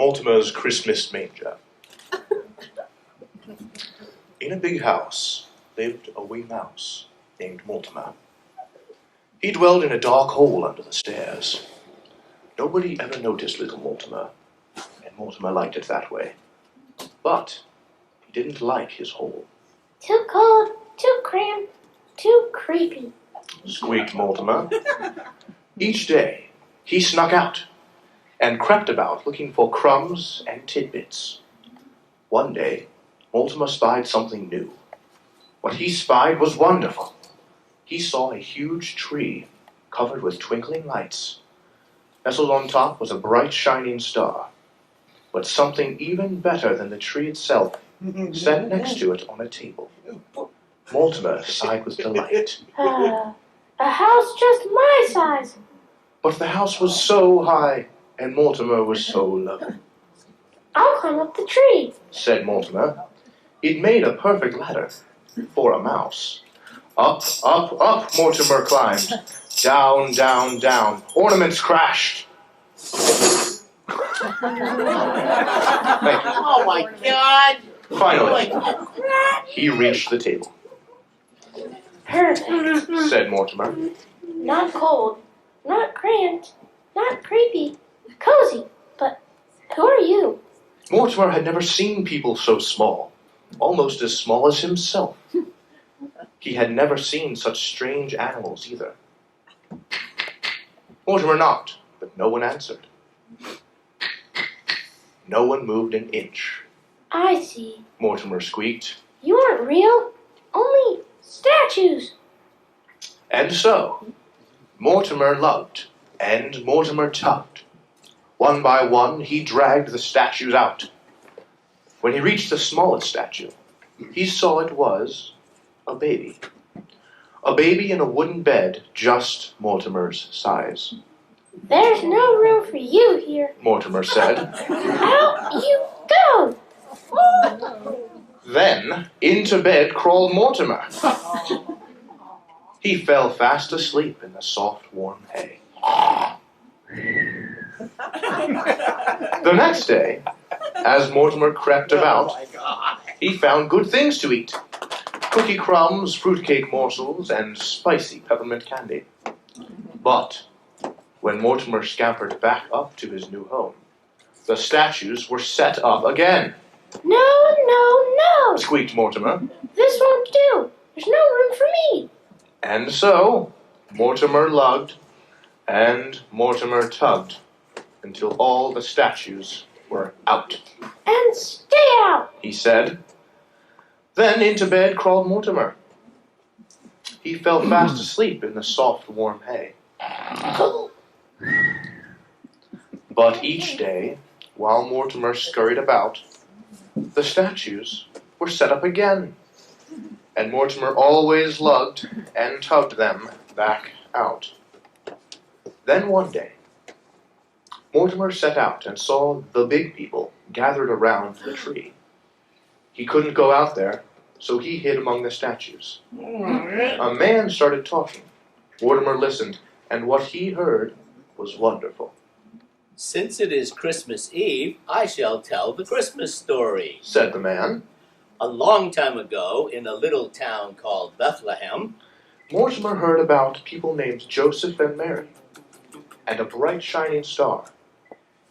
Mortimer's Christmas Manger. In a big house lived a wee mouse named Mortimer. He dwelled in a dark hole under the stairs. Nobody ever noticed little Mortimer, and Mortimer liked it that way. But he didn't like his hole. Too cold, too cramped, too creepy, Squeaked Mortimer. Each day he snuck out and crept about looking for crumbs and tidbits. One day, Mortimer spied something new. What he spied was wonderful. He saw a huge tree covered with twinkling lights. Nestled on top was a bright shining star. But something even better than the tree itself sat next to it on a table. Mortimer sighed with delight. A house just my size. But the house was so high, and Mortimer was so low. I'll climb up the tree, Said Mortimer. He'd made a perfect ladder for a mouse. Up, up, up, Mortimer climbed. Down, down, down. Ornaments crashed. Thank you. Oh my God! Finally, he reached the table. Perfect. Said Mortimer. Not cold, not cramped, not creepy, cozy. But who are you? Mortimer had never seen people so small, almost as small as himself. He had never seen such strange animals either. Mortimer knocked, but no one answered. No one moved an inch. I see. Mortimer squeaked. You aren't real. Only statues. And so, Mortimer lugged, and Mortimer tugged. One by one, he dragged the statues out. When he reached the smallest statue, he saw it was a baby. A baby in a wooden bed, just Mortimer's size. There's no room for you here. Mortimer said. Out you go. Then, into bed crawled Mortimer. He fell fast asleep in the soft, warm hay. The next day, as Mortimer crept about, he found good things to eat. Cookie crumbs, fruitcake morsels, and spicy peppermint candy. But when Mortimer scampered back up to his new home, the statues were set up again. No, no, no. Squeaked Mortimer. This won't do. There's no room for me. And so, Mortimer lugged, and Mortimer tugged, until all the statues were out. And stay out. He said. Then into bed crawled Mortimer. He fell fast asleep in the soft, warm hay. But each day, while Mortimer scurried about, the statues were set up again, and Mortimer always lugged and tugged them back out. Then one day, Mortimer set out and saw the big people gathered around the tree. He couldn't go out there, so he hid among the statues. A man started talking. Mortimer listened, and what he heard was wonderful. Since it is Christmas Eve, I shall tell the Christmas story. Said the man. A long time ago, in a little town called Bethlehem, Mortimer heard about people named Joseph and Mary, and a bright shining star.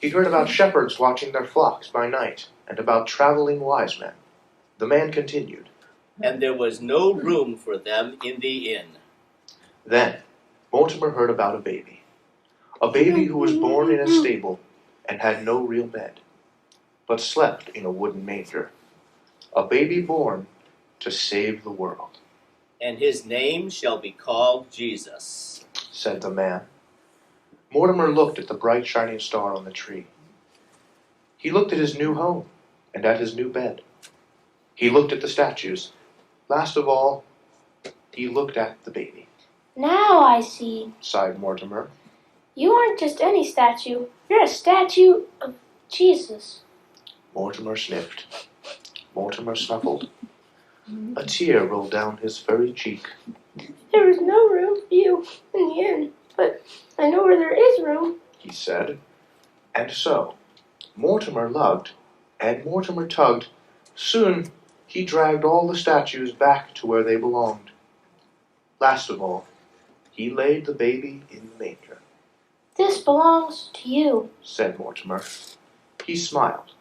He heard about shepherds watching their flocks by night, and about traveling wise men. The man continued. and there was no room for them in the inn. Then Mortimer heard about a baby who was born in a stable and had no real bed, but slept in a wooden manger. A baby born to save the world. And his name shall be called Jesus, Said the man. Mortimer looked at the bright shining star on the tree. He looked at his new home and at his new bed. He looked at the statues. Last of all, he looked at the baby. Now I see. Sighed Mortimer. You aren't just any statue. You're a statue of Jesus. Mortimer sniffed. Mortimer snuffled. A tear rolled down his furry cheek. There is no room for you in the inn, but I know where there is room. He said. And so, Mortimer lugged, and Mortimer tugged. Soon he dragged all the statues back to where they belonged. Last of all, he laid the baby in the manger. This belongs to you, said Mortimer. He smiled.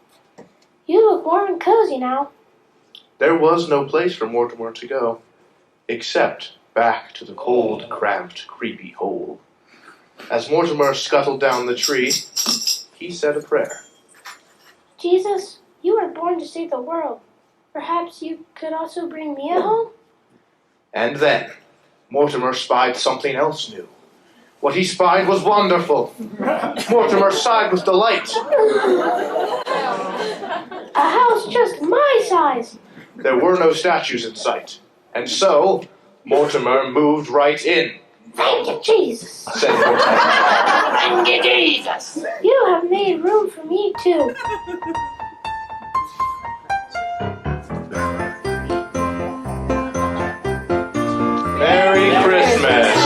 You look warm and cozy now. There was no place for Mortimer to go, except back to the cold, cramped, creepy hole. As Mortimer scuttled down the tree, he said a prayer. Jesus, you were born to save the world. Perhaps you could also bring me a home? And then Mortimer spied something else new. What he spied was wonderful. Mortimer sighed with delight. A house just my size. There were no statues in sight, and so Mortimer moved right in. Thank you, Jesus, said Mortimer. Thank you, Jesus. You have made room for me, too. Merry Christmas!